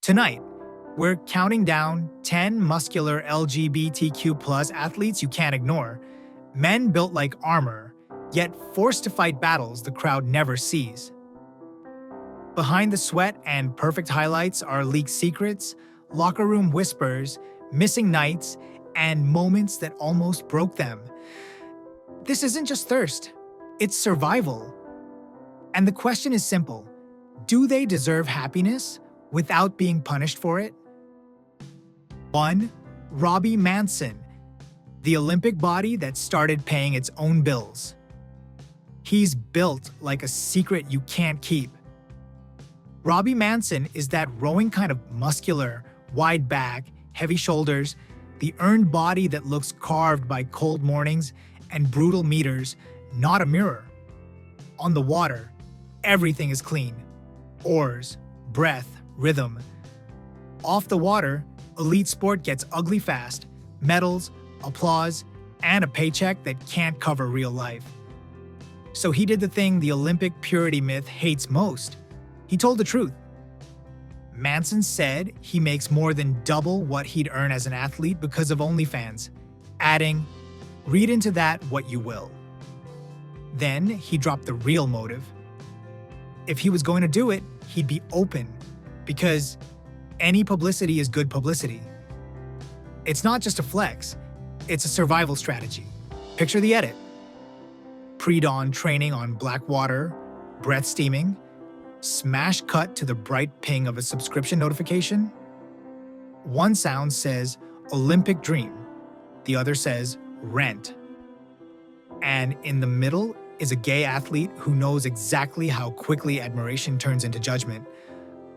Tonight, we're counting down 10 muscular LGBTQ plus athletes you can't ignore, men built like armor, yet forced to fight battles the crowd never sees. Behind the sweat and perfect highlights are leaked secrets, locker room whispers, missing nights, and moments that almost broke them. This isn't just thirst, it's survival. And the question is simple: do they deserve happiness without being punished for it? 1. Robbie Manson, the Olympic body that started paying its own bills. He's built like a secret you can't keep. Robbie Manson is that rowing kind of muscular, wide back, heavy shoulders, the earned body that looks carved by cold mornings and brutal meters, not a mirror. On the water, everything is clean. Oars, breath, rhythm. Off the water, elite sport gets ugly fast, medals, applause, and a paycheck that can't cover real life. So he did the thing the Olympic purity myth hates most. He told the truth. Manson said he makes more than double what he'd earn as an athlete because of OnlyFans, adding, "Read into that what you will." Then he dropped the real motive. If he was going to do it, he'd be open, because any publicity is good publicity. It's not just a flex, it's a survival strategy. Picture the edit. Pre-dawn training on black water, breath steaming, smash cut to the bright ping of a subscription notification. One sound says Olympic dream, the other says rent. And in the middle is a gay athlete who knows exactly how quickly admiration turns into judgment.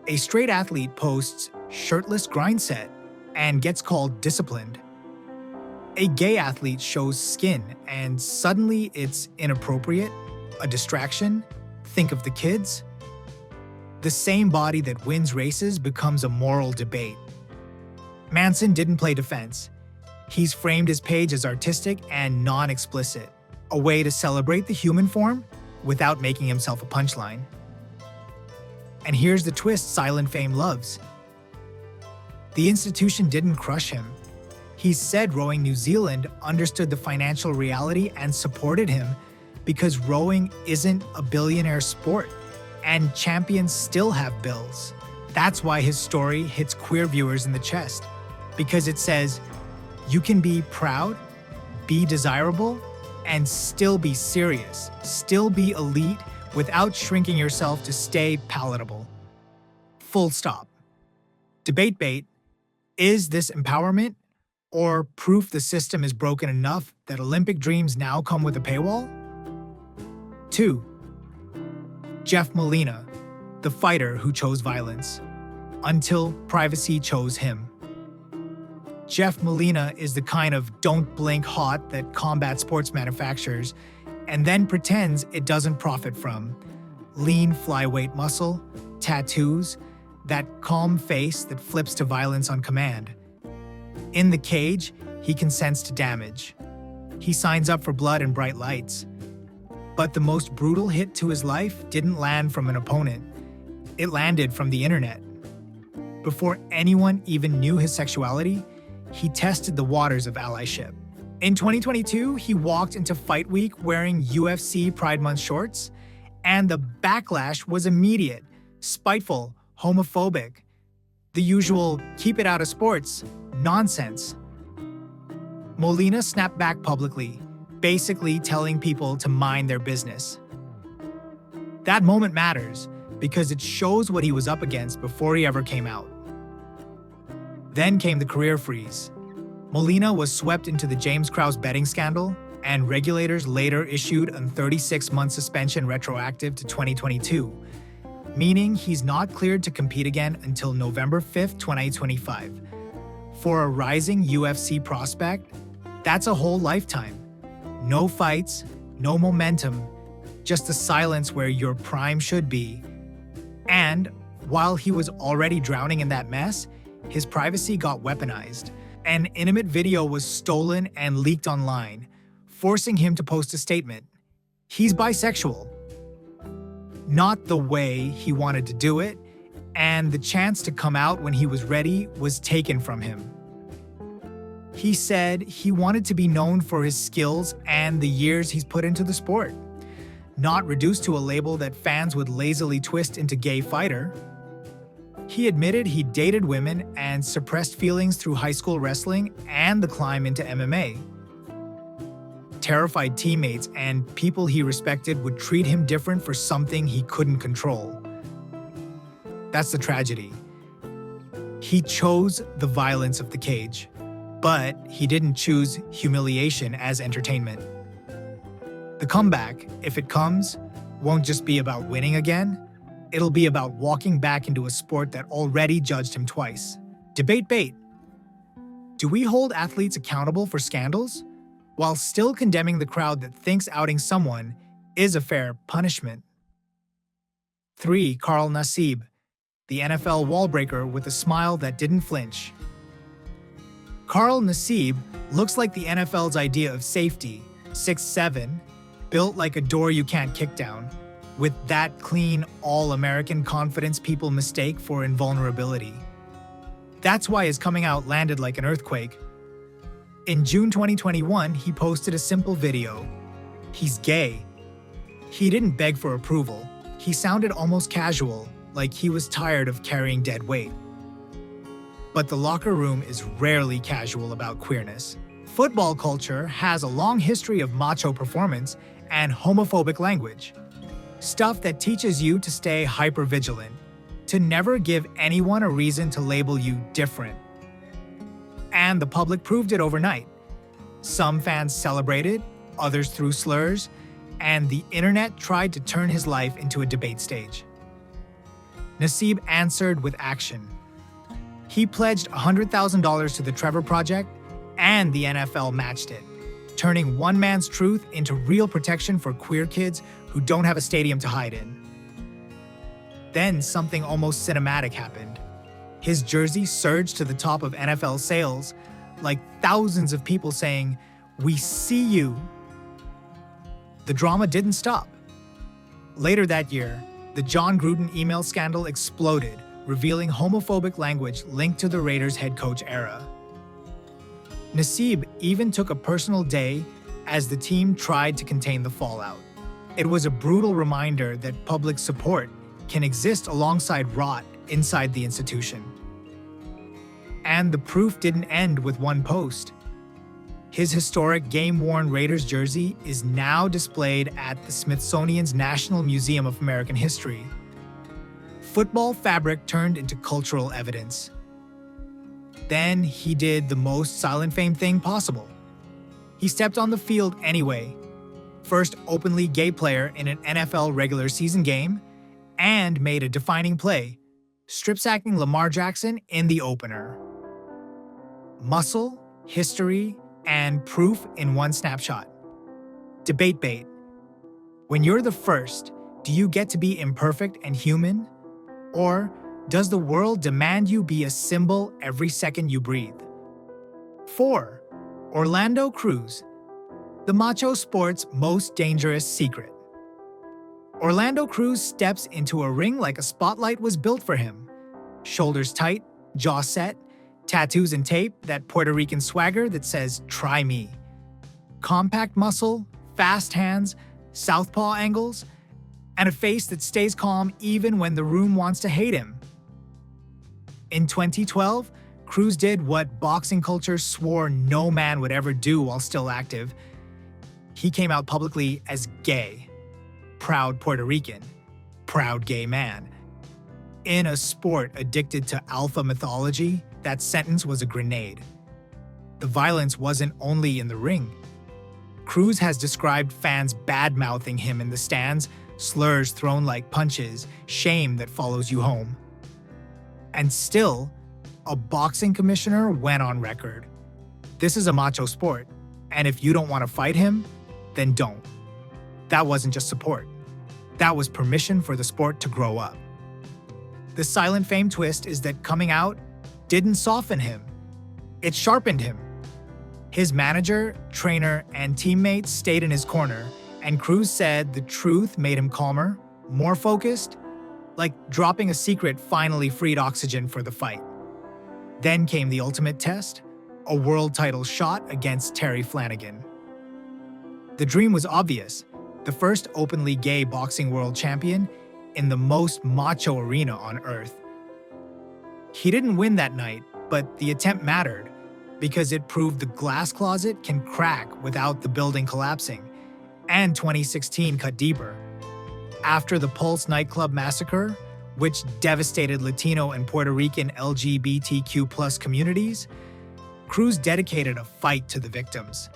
A straight athlete posts shirtless grind set and gets called disciplined. A gay athlete shows skin and suddenly it's inappropriate, a distraction. Think of the kids. The same body that wins races becomes a moral debate. Manson didn't play defense. He's framed his page as artistic and non-explicit, a way to celebrate the human form without making himself a punchline. And here's the twist Silent Fame loves. The institution didn't crush him. He said Rowing New Zealand understood the financial reality and supported him because rowing isn't a billionaire sport, and champions still have bills. That's why his story hits queer viewers in the chest, because it says, you can be proud, be desirable, and still be serious, still be elite without shrinking yourself to stay palatable. Full stop. Debate bait: is this empowerment or proof the system is broken enough that Olympic dreams now come with a paywall? 2. Jeff Molina, the fighter who chose violence, until privacy chose him. Jeff Molina is the kind of don't blink hot that combat sports manufactures and then pretends it doesn't profit from. Lean flyweight muscle, tattoos, that calm face that flips to violence on command. In the cage, he consents to damage. He signs up for blood and bright lights. But the most brutal hit to his life didn't land from an opponent. It landed from the internet. Before anyone even knew his sexuality, he tested the waters of allyship. In 2022, he walked into Fight Week wearing UFC Pride Month shorts, and the backlash was immediate, spiteful, homophobic. The usual keep it out of sports nonsense. Molina snapped back publicly, basically telling people to mind their business. That moment matters because it shows what he was up against before he ever came out. Then came the career freeze. Molina was swept into the James Krause betting scandal, and regulators later issued a 36-month suspension retroactive to 2022, meaning he's not cleared to compete again until November 5th, 2025. For a rising UFC prospect, that's a whole lifetime. No fights, no momentum, just the silence where your prime should be. And while he was already drowning in that mess, his privacy got weaponized. An intimate video was stolen and leaked online, forcing him to post a statement. He's bisexual. Not the way he wanted to do it, and the chance to come out when he was ready was taken from him. He said he wanted to be known for his skills and the years he's put into the sport, not reduced to a label that fans would lazily twist into gay fighter. He admitted he dated women and suppressed feelings through high school wrestling and the climb into MMA. Terrified teammates and people he respected would treat him different for something he couldn't control. That's the tragedy. He chose the violence of the cage, but he didn't choose humiliation as entertainment. The comeback, if it comes, won't just be about winning again. It'll be about walking back into a sport that already judged him twice. Debate bait. Do we hold athletes accountable for scandals, while still condemning the crowd that thinks outing someone is a fair punishment? 3. Carl Nassib, the NFL wallbreaker with a smile that didn't flinch. Carl Nassib looks like the NFL's idea of safety, 6'7", built like a door you can't kick down, with that clean, all-American confidence people mistake for invulnerability. That's why his coming out landed like an earthquake. In June 2021, he posted a simple video. He's gay. He didn't beg for approval. He sounded almost casual, like he was tired of carrying dead weight. But the locker room is rarely casual about queerness. Football culture has a long history of macho performance and homophobic language. Stuff that teaches you to stay hypervigilant, to never give anyone a reason to label you different. And the public proved it overnight. Some fans celebrated, others threw slurs, and the internet tried to turn his life into a debate stage. Nassib answered with action. He pledged $100,000 to the Trevor Project, and the NFL matched it, turning one man's truth into real protection for queer kids who don't have a stadium to hide in. Then something almost cinematic happened. His jersey surged to the top of NFL sales, like thousands of people saying, "We see you." The drama didn't stop. Later that year, the John Gruden email scandal exploded, revealing homophobic language linked to the Raiders' head coach era. Nassib even took a personal day as the team tried to contain the fallout. It was a brutal reminder that public support can exist alongside rot inside the institution. And the proof didn't end with one post. His historic game-worn Raiders jersey is now displayed at the Smithsonian's National Museum of American History. Football fabric turned into cultural evidence. Then he did the most silent fame thing possible. He stepped on the field anyway. First openly gay player in an NFL regular season game, and made a defining play, strip-sacking Lamar Jackson in the opener. Muscle, history, and proof in one snapshot. Debate bait. When you're the first, do you get to be imperfect and human? Or does the world demand you be a symbol every second you breathe? 4. Orlando Cruz, the macho sport's most dangerous secret. Orlando Cruz steps into a ring like a spotlight was built for him. Shoulders tight, jaw set, tattoos and tape, that Puerto Rican swagger that says, "Try me." Compact muscle, fast hands, southpaw angles, and a face that stays calm even when the room wants to hate him. In 2012, Cruz did what boxing culture swore no man would ever do while still active. He came out publicly as gay. Proud Puerto Rican. Proud gay man. In a sport addicted to alpha mythology, that sentence was a grenade. The violence wasn't only in the ring. Cruz has described fans bad-mouthing him in the stands, slurs thrown like punches, shame that follows you home. And still, a boxing commissioner went on record. This is a macho sport, and if you don't want to fight him, then don't. That wasn't just support. That was permission for the sport to grow up. The silent fame twist is that coming out didn't soften him. It sharpened him. His manager, trainer, and teammates stayed in his corner, and Cruz said the truth made him calmer, more focused, Like dropping a secret finally freed oxygen for the fight. Then came the ultimate test, a world title shot against Terry Flanagan. The dream was obvious, the first openly gay boxing world champion in the most macho arena on earth. He didn't win that night, but the attempt mattered because it proved the glass closet can crack without the building collapsing, and 2016 cut deeper. After the Pulse nightclub massacre, which devastated Latino and Puerto Rican LGBTQ+ communities, Cruz dedicated a fight to the victims.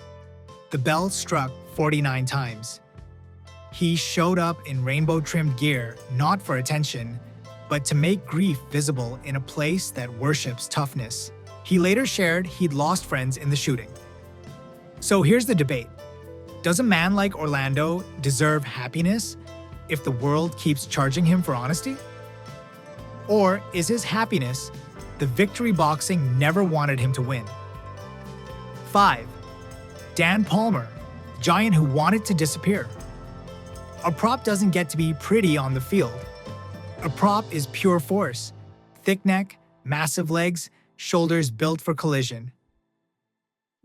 The bell struck 49 times. He showed up in rainbow-trimmed gear, not for attention, but to make grief visible in a place that worships toughness. He later shared he'd lost friends in the shooting. So here's the debate. Does a man like Orlando deserve happiness if the world keeps charging him for honesty? Or is his happiness the victory boxing never wanted him to win? 5. Dan Palmer, giant who wanted to disappear. A prop doesn't get to be pretty on the field. A prop is pure force, thick neck, massive legs, shoulders built for collision.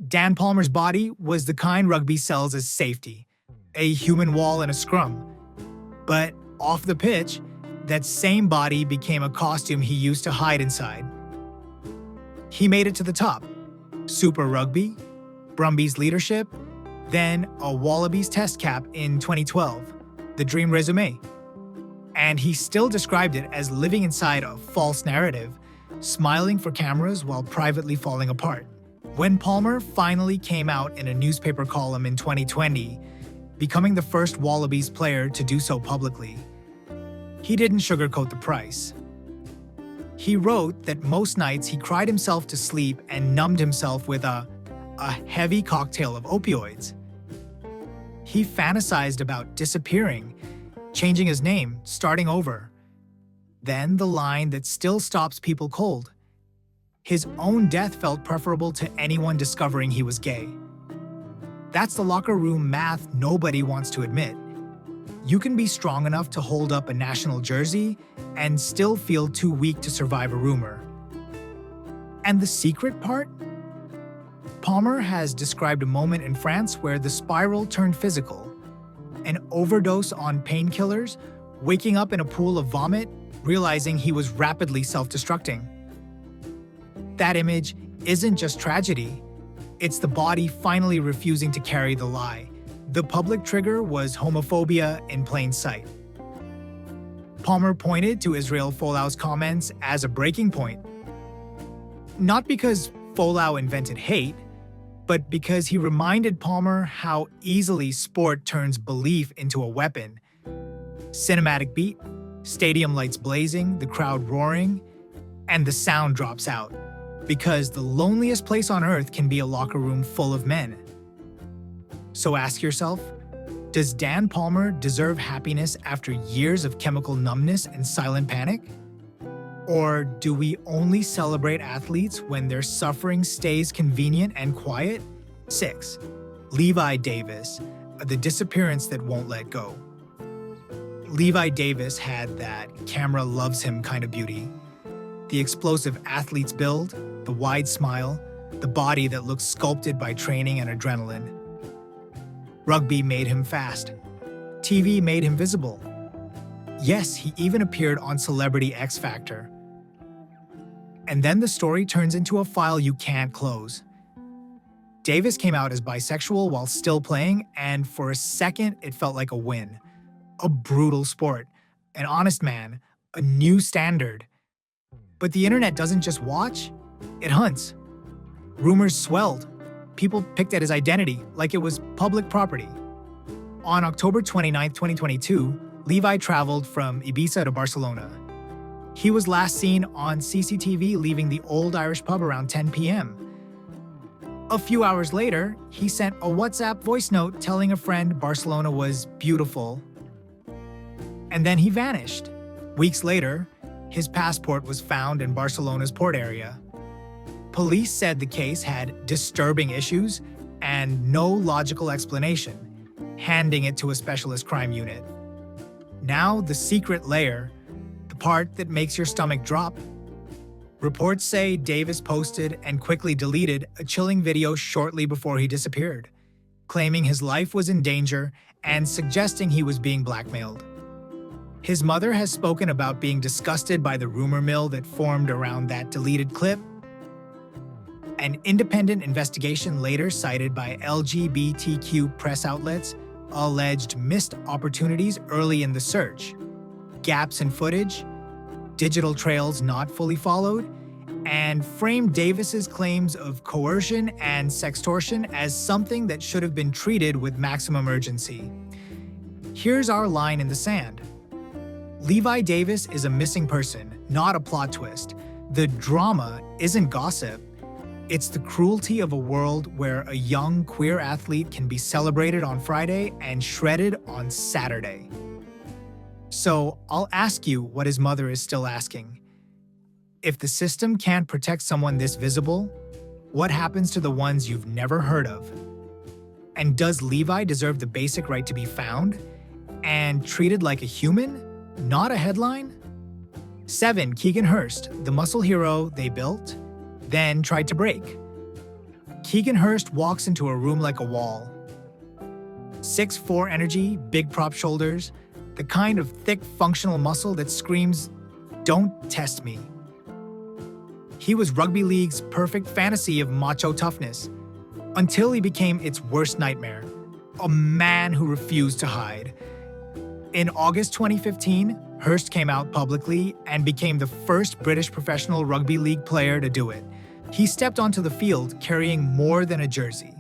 Dan Palmer's body was the kind rugby sells as safety, a human wall and a scrum. But off the pitch, that same body became a costume he used to hide inside. He made it to the top. Super Rugby, Brumbies leadership, then a Wallabies test cap in 2012, the dream resume. And he still described it as living inside a false narrative, smiling for cameras while privately falling apart. When Palmer finally came out in a newspaper column in 2020, becoming the first Wallabies player to do so publicly, he didn't sugarcoat the price. He wrote that most nights he cried himself to sleep and numbed himself with a heavy cocktail of opioids. He fantasized about disappearing, changing his name, starting over. Then the line that still stops people cold. His own death felt preferable to anyone discovering he was gay. That's the locker room math nobody wants to admit. You can be strong enough to hold up a national jersey and still feel too weak to survive a rumor. And the secret part? Palmer has described a moment in France where the spiral turned physical. An overdose on painkillers, waking up in a pool of vomit, realizing he was rapidly self-destructing. That image isn't just tragedy, it's the body finally refusing to carry the lie. The public trigger was homophobia in plain sight. Palmer pointed to Israel Folau's comments as a breaking point. Not because Folau invented hate, but because he reminded Palmer how easily sport turns belief into a weapon. Cinematic beat, stadium lights blazing, the crowd roaring, and the sound drops out. Because the loneliest place on earth can be a locker room full of men. So ask yourself, does Dan Palmer deserve happiness after years of chemical numbness and silent panic? Or do we only celebrate athletes when their suffering stays convenient and quiet? 6. Levi Davis, the disappearance that won't let go. Levi Davis had that camera loves him kind of beauty. The explosive athlete's build, the wide smile, the body that looks sculpted by training and adrenaline. Rugby made him fast. TV made him visible. Yes, he even appeared on Celebrity X Factor. And then the story turns into a file you can't close. Davis came out as bisexual while still playing, and for a second it felt like a win. A brutal sport, an honest man, a new standard. But the internet doesn't just watch, it hunts. Rumors swelled. People picked at his identity like it was public property. On October 29, 2022, Levi traveled from Ibiza to Barcelona. He was last seen on CCTV leaving the old Irish pub around 10 p.m. A few hours later, he sent a WhatsApp voice note telling a friend Barcelona was beautiful. And then he vanished. Weeks later, his passport was found in Barcelona's port area. Police said the case had disturbing issues and no logical explanation, handing it to a specialist crime unit. Now the secret layer, the part that makes your stomach drop. Reports say Davis posted and quickly deleted a chilling video shortly before he disappeared, claiming his life was in danger and suggesting he was being blackmailed. His mother has spoken about being disgusted by the rumor mill that formed around that deleted clip. An independent investigation later cited by LGBTQ press outlets alleged missed opportunities early in the search, gaps in footage, digital trails not fully followed, and framed Davis's claims of coercion and sextortion as something that should have been treated with maximum urgency. Here's our line in the sand. Levi Davis is a missing person, not a plot twist. The drama isn't gossip. It's the cruelty of a world where a young queer athlete can be celebrated on Friday and shredded on Saturday. So I'll ask you what his mother is still asking. If the system can't protect someone this visible, what happens to the ones you've never heard of? And does Levi deserve the basic right to be found and treated like a human, not a headline? 7. Keegan Hirst, the muscle hero they built, then tried to break. Keegan Hirst walks into a room like a wall. 6'4" energy, big prop shoulders, the kind of thick functional muscle that screams, "Don't test me." He was rugby league's perfect fantasy of macho toughness, until he became its worst nightmare, a man who refused to hide. In August 2015, Hirst came out publicly and became the first British professional rugby league player to do it. He stepped onto the field carrying more than a jersey.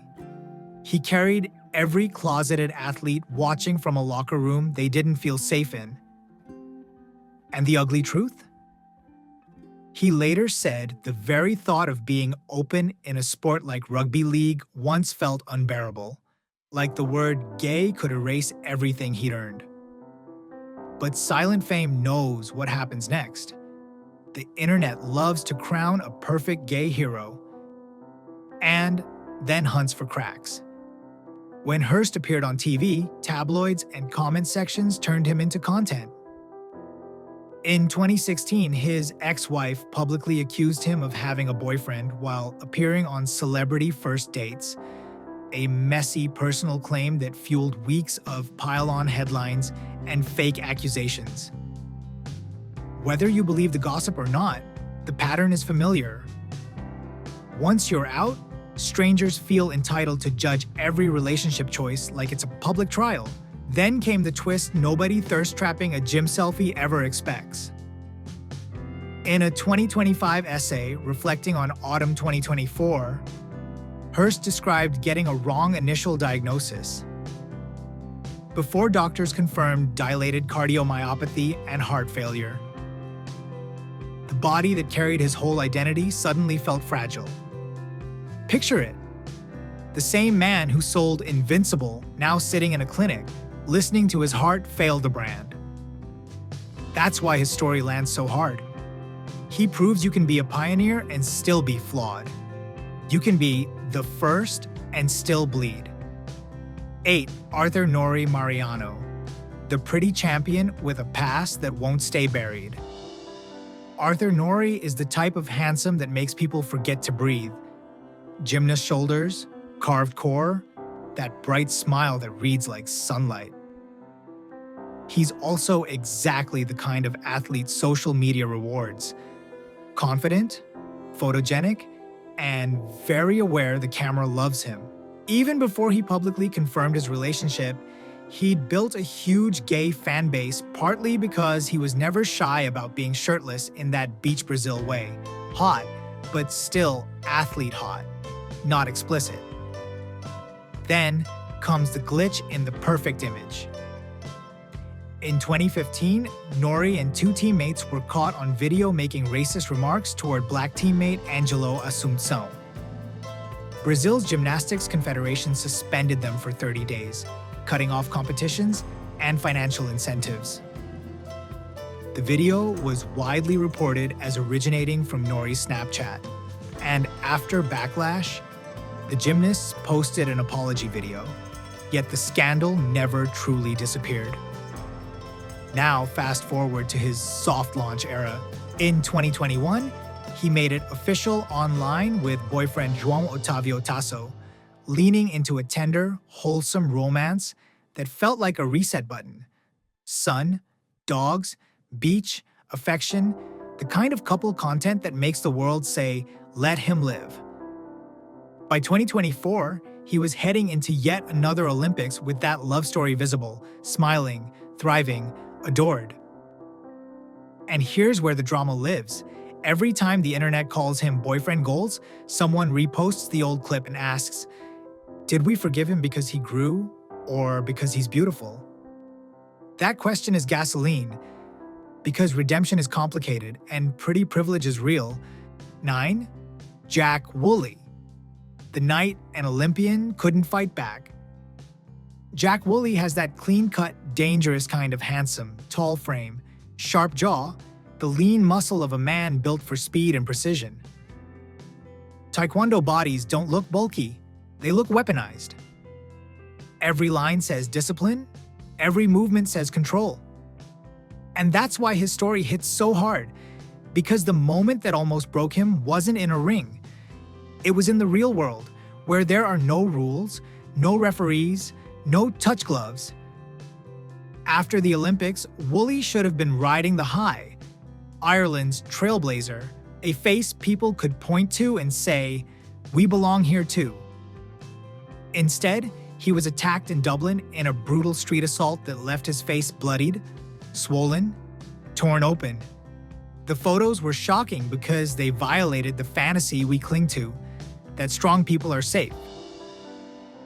He carried every closeted athlete watching from a locker room they didn't feel safe in. And the ugly truth? He later said the very thought of being open in a sport like rugby league once felt unbearable, like the word gay could erase everything he'd earned. But Silent Fame knows what happens next. The internet loves to crown a perfect gay hero and then hunts for cracks. When Hirst appeared on TV, tabloids and comment sections turned him into content. In 2016, his ex-wife publicly accused him of having a boyfriend while appearing on celebrity first dates, a messy personal claim that fueled weeks of pile-on headlines and fake accusations. Whether you believe the gossip or not, the pattern is familiar. Once you're out, strangers feel entitled to judge every relationship choice like it's a public trial. Then came the twist nobody thirst-trapping a gym selfie ever expects. In a 2025 essay reflecting on autumn 2024, Hirst described getting a wrong initial diagnosis. Before doctors confirmed dilated cardiomyopathy and heart failure, the body that carried his whole identity suddenly felt fragile. Picture it. The same man who sold Invincible now sitting in a clinic, listening to his heart fail the brand. That's why his story lands so hard. He proves you can be a pioneer and still be flawed. You can be the first and still bleed. 8. Arthur Nory Mariano, the pretty champion with a past that won't stay buried. Arthur Nory is the type of handsome that makes people forget to breathe. Gymnast shoulders, carved core, that bright smile that reads like sunlight. He's also exactly the kind of athlete social media rewards. Confident, photogenic, and very aware the camera loves him. Even before he publicly confirmed his relationship, he'd built a huge gay fan base partly because he was never shy about being shirtless in that beach Brazil way. Hot, but still athlete hot, not explicit. Then comes the glitch in the perfect image. In 2015, Nory and two teammates were caught on video making racist remarks toward black teammate Angelo Assumpção. Brazil's Gymnastics Confederation suspended them for 30 days, cutting off competitions and financial incentives. The video was widely reported as originating from Nory's Snapchat, and after backlash, the gymnasts posted an apology video, yet the scandal never truly disappeared. Now, fast forward to his soft launch era. In 2021, he made it official online with boyfriend João Otávio Tasso, leaning into a tender, wholesome romance that felt like a reset button. Sun, dogs, beach, affection, the kind of couple content that makes the world say, let him live. By 2024, he was heading into yet another Olympics with that love story visible, smiling, thriving, adored. And here's where the drama lives. Every time the internet calls him boyfriend goals, someone reposts the old clip and asks, did we forgive him because he grew or because he's beautiful? That question is gasoline, because redemption is complicated and pretty privilege is real. 9. Jack Woolley. The night an Olympian couldn't fight back. Jack Woolley has that clean-cut, dangerous kind of handsome, tall frame, sharp jaw, the lean muscle of a man built for speed and precision. Taekwondo bodies don't look bulky, they look weaponized. Every line says discipline, every movement says control. And that's why his story hits so hard, because the moment that almost broke him wasn't in a ring. It was in the real world, where there are no rules, no referees, no touch gloves. After the Olympics, Woolley should have been riding the high. Ireland's trailblazer, a face people could point to and say, we belong here too. Instead, he was attacked in Dublin in a brutal street assault that left his face bloodied, swollen, torn open. The photos were shocking because they violated the fantasy we cling to, that strong people are safe,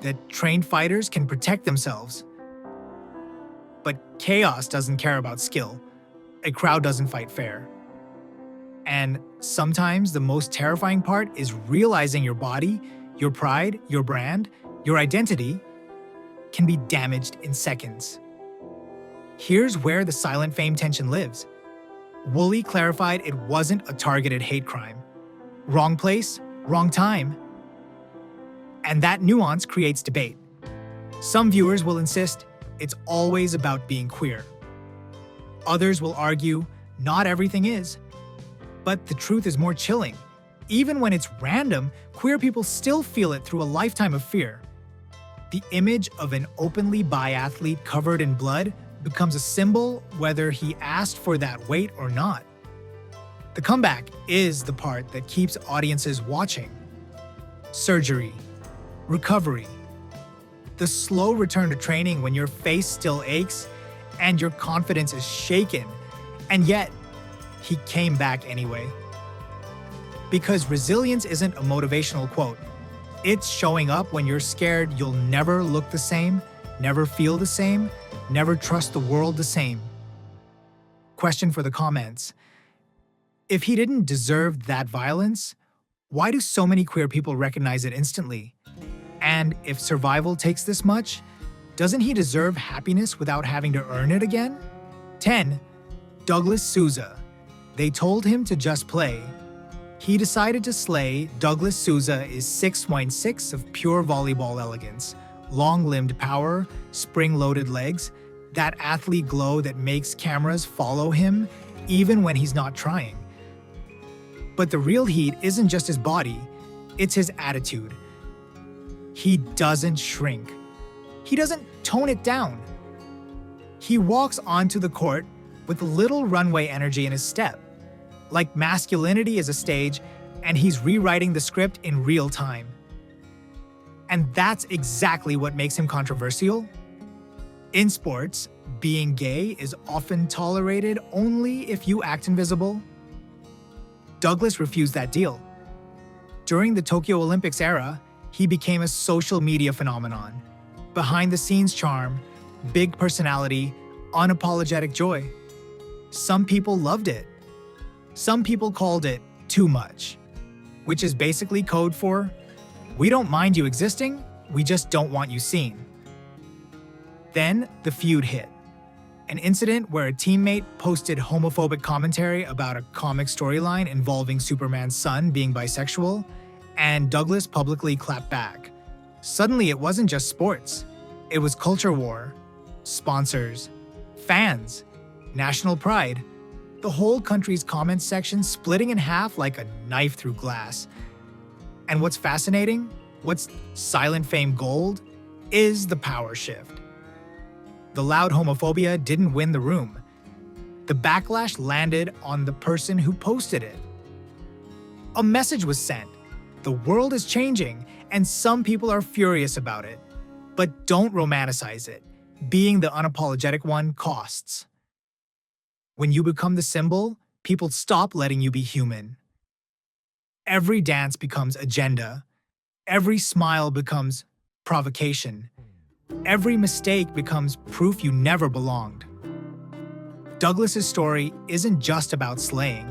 that trained fighters can protect themselves. But chaos doesn't care about skill. A crowd doesn't fight fair. And sometimes the most terrifying part is realizing your body, your pride, your brand, your identity can be damaged in seconds. Here's where the silent fame tension lives. Woolley clarified it wasn't a targeted hate crime. Wrong place, wrong time. And that nuance creates debate. Some viewers will insist it's always about being queer. Others will argue not everything is. But the truth is more chilling. Even when it's random, queer people still feel it through a lifetime of fear. The image of an openly bi athlete covered in blood becomes a symbol whether he asked for that weight or not. The comeback is the part that keeps audiences watching. Surgery, recovery, the slow return to training when your face still aches and your confidence is shaken, and yet he came back anyway. Because resilience isn't a motivational quote. It's showing up when you're scared you'll never look the same, never feel the same, never trust the world the same. Question for the comments. If he didn't deserve that violence, why do so many queer people recognize it instantly? And if survival takes this much, doesn't he deserve happiness without having to earn it again? 10. Douglas Souza. They told him to just play. He decided to slay. Douglas Souza is 6'6" of pure volleyball elegance, long-limbed power, spring-loaded legs, that athlete glow that makes cameras follow him even when he's not trying. But the real heat isn't just his body, it's his attitude. He doesn't shrink. He doesn't tone it down. He walks onto the court with little runway energy in his step, like masculinity is a stage and he's rewriting the script in real time. And that's exactly what makes him controversial. In sports, being gay is often tolerated only if you act invisible. Douglas refused that deal. During the Tokyo Olympics era, he became a social media phenomenon. Behind-the-scenes charm, big personality, unapologetic joy. Some people loved it. Some people called it too much, which is basically code for, we don't mind you existing, we just don't want you seen. Then the feud hit. An incident where a teammate posted homophobic commentary about a comic storyline involving Superman's son being bisexual, and Douglas publicly clapped back. Suddenly it wasn't just sports. It was culture war, sponsors, fans, national pride. The whole country's comments section splitting in half like a knife through glass. And what's fascinating, what's silent fame gold, is the power shift. The loud homophobia didn't win the room. The backlash landed on the person who posted it. A message was sent. The world is changing, and some people are furious about it. But don't romanticize it. Being the unapologetic one costs. When you become the symbol, people stop letting you be human. Every dance becomes agenda. Every smile becomes provocation. Every mistake becomes proof you never belonged. Douglas's story isn't just about slaying.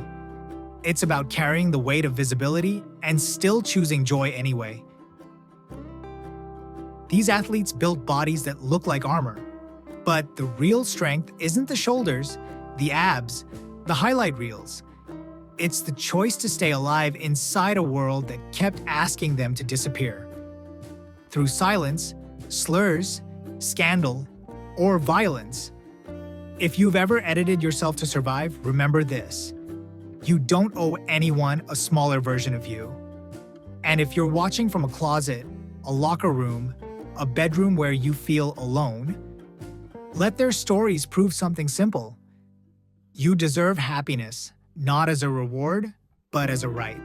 It's about carrying the weight of visibility and still choosing joy anyway. These athletes built bodies that look like armor. But the real strength isn't the shoulders, the abs, the highlight reels. It's the choice to stay alive inside a world that kept asking them to disappear. Through silence, slurs, scandal, or violence. If you've ever edited yourself to survive, remember this. You don't owe anyone a smaller version of you. And if you're watching from a closet, a locker room, a bedroom where you feel alone, let their stories prove something simple. You deserve happiness, not as a reward, but as a right.